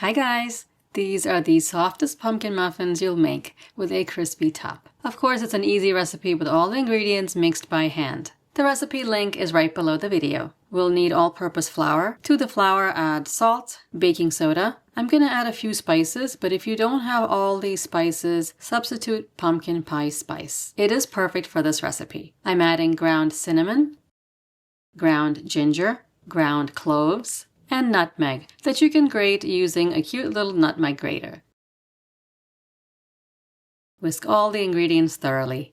Hi guys! These are the softest pumpkin muffins you'll make with a crispy top. Of course, it's an easy recipe with all the ingredients mixed by hand. The recipe link is right below the video. We'll need all-purpose flour. To the flour, add salt, baking soda. I'm gonna add a few spices, but if you don't have all these spices, substitute pumpkin pie spice. It is perfect for this recipe. I'm adding ground cinnamon, ground ginger, ground cloves, and nutmeg that you can grate using a cute little nutmeg grater. Whisk all the ingredients thoroughly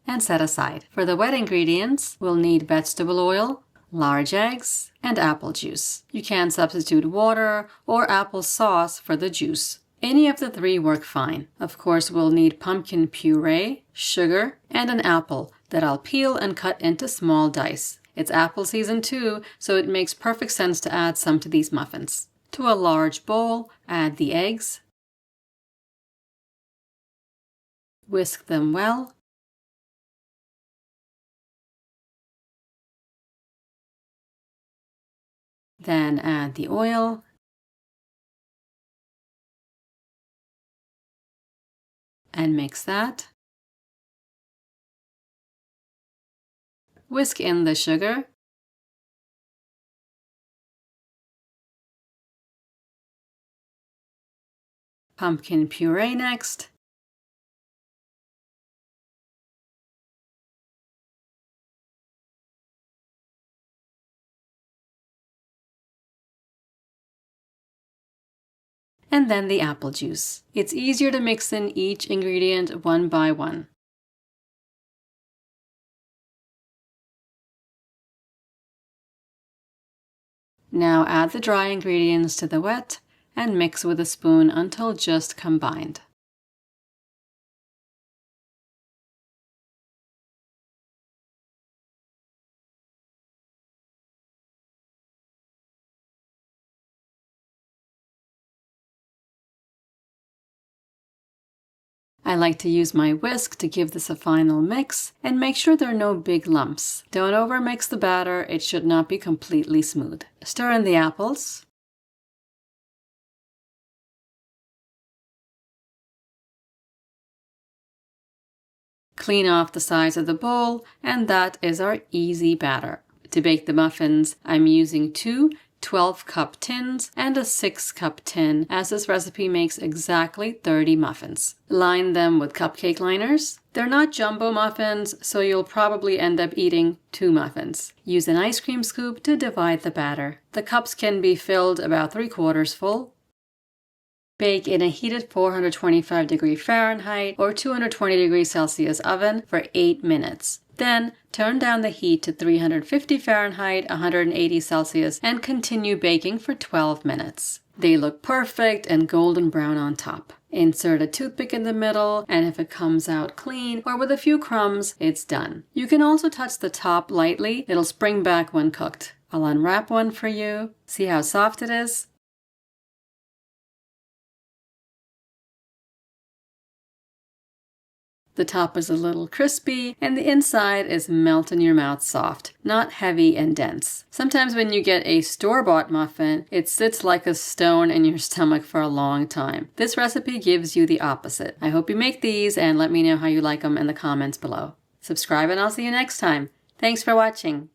and set aside. For the wet ingredients, we'll need vegetable oil, large eggs, and apple juice. You can substitute water or apple sauce for the juice. Any of the three work fine. Of course, we'll need pumpkin puree, sugar, and an apple that I'll peel and cut into small dice. It's apple season too, so it makes perfect sense to add some to these muffins. To a large bowl, add the eggs. Whisk them well. Then add the oil. And mix that. Whisk in the sugar. Pumpkin puree next. And then the apple juice. It's easier to mix in each ingredient one by one. Now add the dry ingredients to the wet and mix with a spoon until just combined. I like to use my whisk to give this a final mix and make sure there are no big lumps. Don't overmix the batter, it should not be completely smooth. Stir in the apples. Clean off the sides of the bowl, and that is our easy batter. To bake the muffins, I'm using two 12-cup tins and a 6-cup tin, as this recipe makes exactly 30 muffins. Line them with cupcake liners. They're not jumbo muffins, so you'll probably end up eating 2 muffins. Use an ice cream scoop to divide the batter. The cups can be filled about 3/4 full. Bake in a heated 425 Fahrenheit or 220 Celsius oven for 8 minutes. Then, turn down the heat to 350 Fahrenheit, 180 Celsius, and continue baking for 12 minutes. They look perfect and golden brown on top. Insert a toothpick in the middle, and if it comes out clean or with a few crumbs, it's done. You can also touch the top lightly. It'll spring back when cooked. I'll unwrap one for you. See how soft it is? The top is a little crispy, and the inside is melt-in-your-mouth soft, not heavy and dense. Sometimes when you get a store-bought muffin, it sits like a stone in your stomach for a long time. This recipe gives you the opposite. I hope you make these and let me know how you like them in the comments below. Subscribe and I'll see you next time. Thanks for watching.